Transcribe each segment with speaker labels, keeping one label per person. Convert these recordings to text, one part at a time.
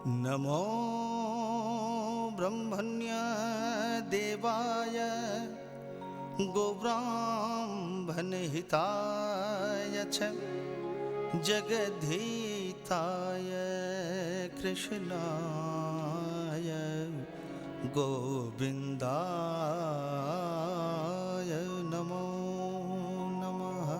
Speaker 1: नमो ब्रह्मण्यदेवाय गोब्राह्मणहिताय च जगद्धिताय कृष्णाय गोविन्दाय नमो नमः।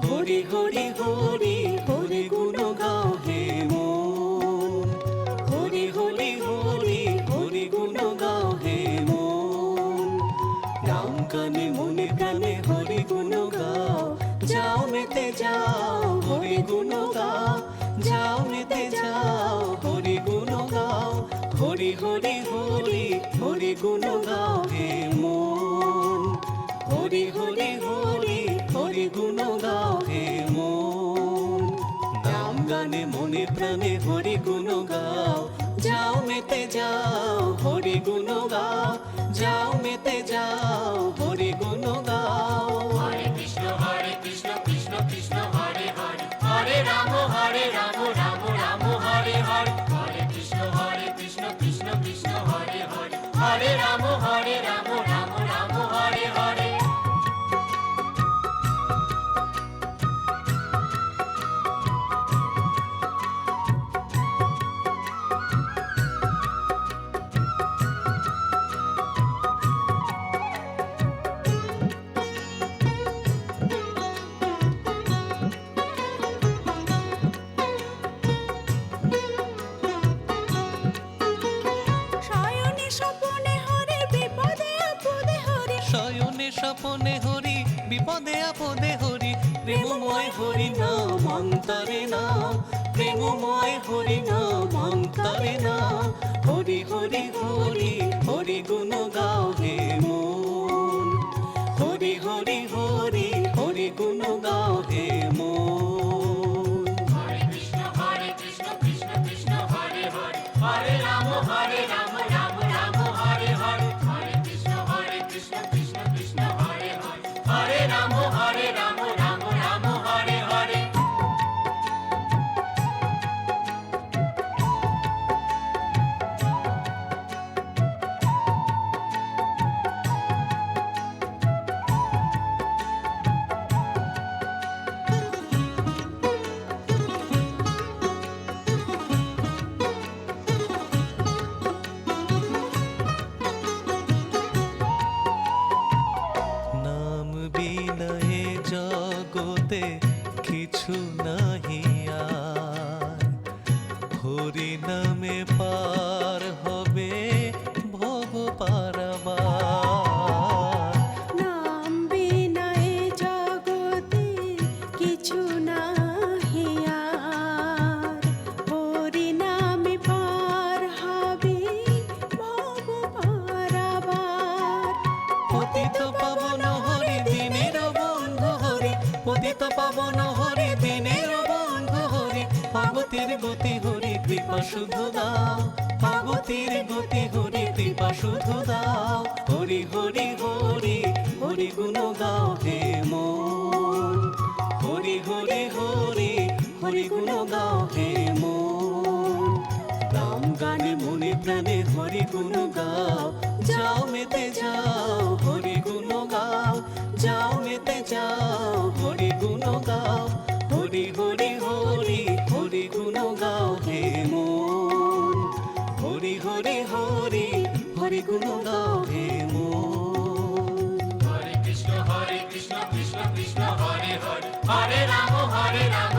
Speaker 2: হরি হরি হরি হরি গুণ গাও হে মন, হরি হরি হরি হরি গুণ গাও হে মন। নাম গানে মনে প্রাণে হরি গুণ গাও, যাও মেতে যাও হরি গুণ গাও, যাও মেতে যাও হরি গুণ গাও। হরি হরি হরি হরি গুণ গাও হে মন, হরি হরি হরি হরি গুণ গাও হে মন। নাম গানে মনে প্রাণে হরি গুণ গাও, যাও মেতে যাও হরি গুণ গাও, যাও মেতে যাও হরি গুণ গাও।
Speaker 3: হরে কৃষ্ণ কৃষ্ণ কৃষ্ণ হরে হরে, হরে রাম রাম রাম হরে হরে। হরে কৃষ্ণ কৃষ্ণ কৃষ্ণ হরে হরে, হরে রাম রাম রাম হরে হরে।
Speaker 2: শয়নে স্বপনে হরি বিপদে আপদে হরি, শয়নে স্বপনে হরি বিপদে আপদে হরি। প্রেমময় হরি নাম অন্তরে নাম, প্রেমময় হরি নাম অন্তরে নাম। হরি হরি হরি হরি গুণ গাও হে মন, হরি হরি হরি হরি গুণ গাও হে মন।
Speaker 3: হরে কৃষ্ণ কৃষ্ণ কৃষ্ণ হরে হরে, হরে রাম রাম রাম হরে হরে। হরে কৃষ্ণ কৃষ্ণ কৃষ্ণ হরে হরে, হরে রাম রাম রাম হরে হরে।
Speaker 2: নাম বিনা এ জগতে কিছু নাহি আর, হরি নামে পার হবে ভব পারাবার।
Speaker 4: নাম বিনা এ জগতে কিছু নাহি আর, হরি নামে পার হবে ভব পারাবার।
Speaker 2: পতিত পাবন হরি দিনের বন্ধু হরি, পতিত পাবন হরি দিনের বন্ধু হরি। ভগতির গতি হরি কৃপা শুধু দাও, ভগতির গতি হরি কৃপা শুধু দাও। হরি হরি হরি হরি গুণ গাও হে মন, হরি হরি হরি হরি গুণ গাও হে মন। নাম গানে মনে প্রাণে হরি গুণ গাও, যাও মেতে যাও হরি গুণ গাও, যাও মেতে যাও হরি গুণ গাও। হরি হরি হরি হরি গুণ গাও হে মন, হরি হরি হরি হরি গুণ গাও হে মন।
Speaker 3: হরে কৃষ্ণ কৃষ্ণ কৃষ্ণ হরে হরে, হরে রাম